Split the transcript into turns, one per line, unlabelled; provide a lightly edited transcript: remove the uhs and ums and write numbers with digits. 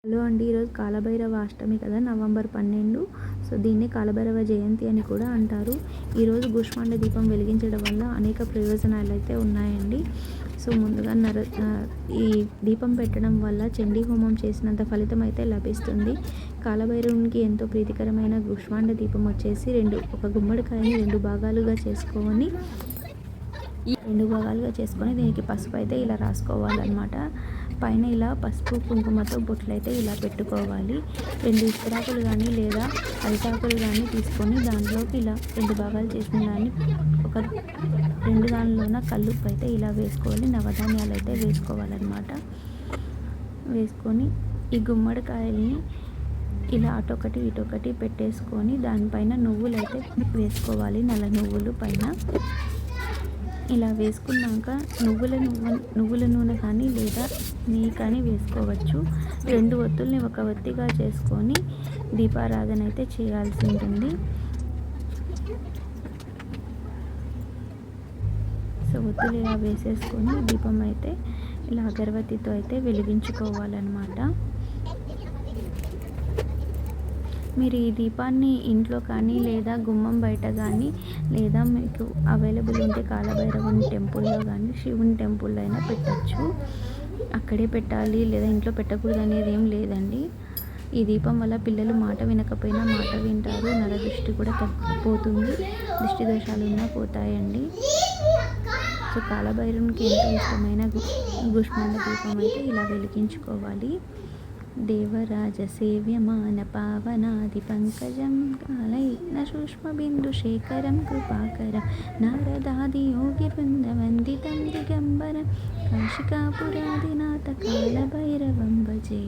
Hello అండి. ఈరోజు కాలభైరవ అష్టమి కదా, నవంబర్ 12. సో దీన్ని కాలభైరవ జయంతి అని కూడా అంటారు. ఈరోజు కూష్మాండ దీపం వెలిగించడం వల్ల అనేక ప్రయోజనాలు అయితే ఉన్నాయండి. సో ముందుగా ఈ దీపం పెట్టడం వల్ల చండీ హోమం చేసినంత ఫలితం అయితే లభిస్తుంది. కాలభైరవునికి ఎంతో ప్రీతికరమైన కూష్మాండ దీపం వచ్చేసి ఒక గుమ్మడికాయని 2 భాగాలుగా చేసుకొని దీనికి పసుపు అయితే ఇలా రాసుకోవాలన్నమాట. పైన ఇలా పసుపు కుంకుమతో బొట్లు అయితే ఇలా పెట్టుకోవాలి. 2 ఇస్తరాకులు కానీ లేదా అరిటాకులు కానీ తీసుకొని దాంట్లోకి ఇలా 2 భాగాలు చేసిన దాన్ని ఒక 2 దానిలోన కల్లుప్పు అయితే ఇలా వేసుకోవాలి. నవధాన్యాలు అయితే వేసుకోవాలన్నమాట. వేసుకొని ఈ గుమ్మడికాయల్ని ఇలా అటొకటి ఇటొకటి పెట్టేసుకొని దానిపైన నువ్వులు అయితే వేసుకోవాలి. నల్ల నువ్వులు పైన ఇలా వేసుకున్నాక నువ్వుల నూనె కానీ లేదా నెయ్యి కానీ వేసుకోవచ్చు. 2 ఒత్తుల్ని ఒక ఒత్తిగా చేసుకొని దీపారాధన అయితే చేయాల్సి ఉంటుంది. సో ఒత్తులు ఇలా వేసేసుకొని దీపం అయితే ఇలా అగరబత్తితో అయితే వెలిగించుకోవాలన్నమాట. మీరు ఈ దీపాన్ని ఇంట్లో కానీ లేదా గుమ్మం బయట కానీ లేదా మీకు అవైలబుల్ ఉంటే కాలభైరవుని టెంపుల్లో కానీ శివుని టెంపుల్లో అయినా పెట్టచ్చు. అక్కడే పెట్టాలి లేదా ఇంట్లో పెట్టకూడదు అనేది ఏం లేదండి. ఈ దీపం వల్ల పిల్లలు మాట వినకపోయినా మాట వింటారు. నరదృష్టి కూడా పోతుంది. దృష్టి దోషాలు ఉన్నా పోతాయండి. సో కాలభైరవునికి ఎంతో ఇష్టమైన కూష్మాండ దీపం అయితే ఇలా వెలిగించుకోవాలి. దేవరాజ సేవ్యమాన పావనాది పంకజం కాలయజ్ఞ సూక్ష్మబిందుశేఖరం కృపాకరం నారదాది యోగి బృందవందితం దిగంబరం కాశికాపురాదినాథ కాలభైరవం భజే.